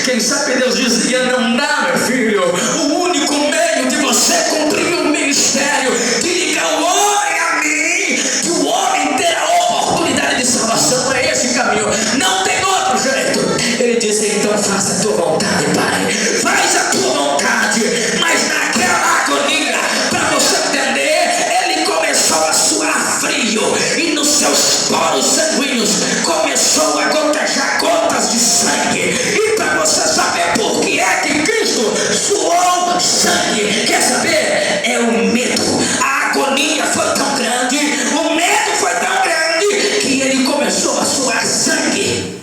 Quem sabe Deus dizia: não dá, meu filho, o único meio de você cumprir o ministério, de ligar o homem a mim, que o homem ter a oportunidade de salvação, é esse caminho, não tem outro jeito. Ele disse: então faça a tua vontade, Pai, faz a tua vontade. Mas naquela agonia, para você entender, ele começou a suar frio, e nos seus poros sanguíneos começou a gotejar gotas de sangue. E para você saber por que é que Cristo suou sangue, quer saber? É o medo. A agonia foi tão grande, o medo foi tão grande, que ele começou a suar sangue.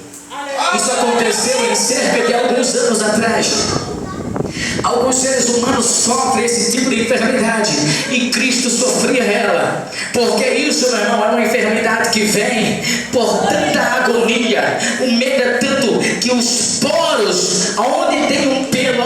Isso aconteceu em cerca de alguns anos atrás. Alguns seres humanos sofrem esse tipo de enfermidade, e Cristo sofria ela. Porque isso, meu irmão, é uma enfermidade que vem por tanta agonia. O medo é tanto que os poros, onde tem um pelo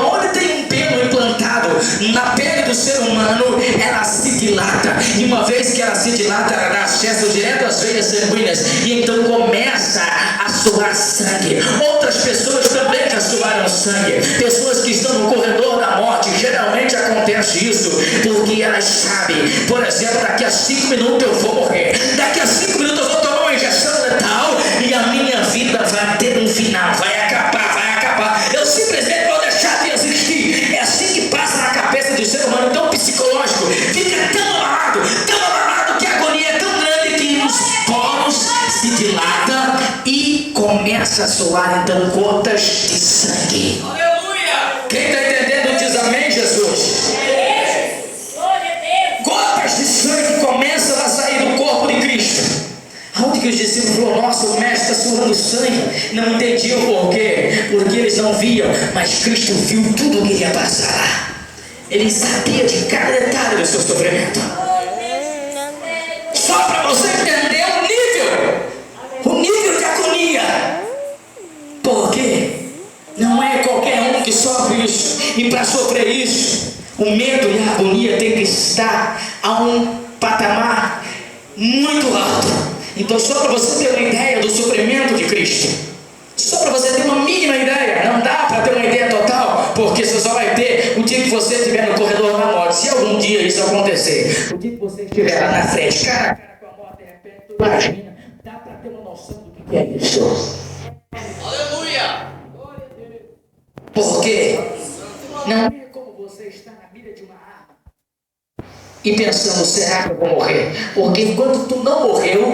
implantado na pele do ser humano, ela se dilata. E uma vez que ela se dilata, ela dá acesso direto às veias sanguíneas, e então começa a suar sangue. Outras pessoas também já suaram sangue. Pessoas que estão no corredor da morte, geralmente acontece isso porque elas sabem, por exemplo, daqui a 5 minutos eu vou morrer, daqui a 5 minutos eu vou tomar uma injeção letal e a minha vida vai ter um final, vai acabar, eu simplesmente vou deixar de existir. É assim que passa na cabeça do ser humano. Então o psicológico fica tão abalado, que a agonia é tão grande que os poros se dilata e começa a soar então gotas de sangue. Quem está entendendo diz amém, Jesus? Gotas de sangue começam a sair do corpo de Cristo. Aonde que os discípulos falaram: nossa, o mestre está suando sangue? Não entendiam por quê, porque eles não viam, mas Cristo viu tudo o que ia passar. Ele sabia de cada detalhe do seu sofrimento. Só para você entender o nível de agonia. Por quê? Não é qualquer um que sofre isso. E para sofrer isso, o medo e a agonia tem que estar a um patamar muito alto. Então, só para você ter uma ideia do sofrimento de Cristo, só para você ter uma mínima ideia, não dá para ter uma ideia total, porque você só vai ter o dia que você estiver no corredor da morte. Se algum dia isso acontecer, o dia que você estiver lá na frente, cara a cara com a morte, de repente, tu imagina, dá para ter uma noção do que é isso. Aleluia! Porque não é como você está na mira de uma arma e pensando: será que eu vou morrer? Porque enquanto tu não morreu,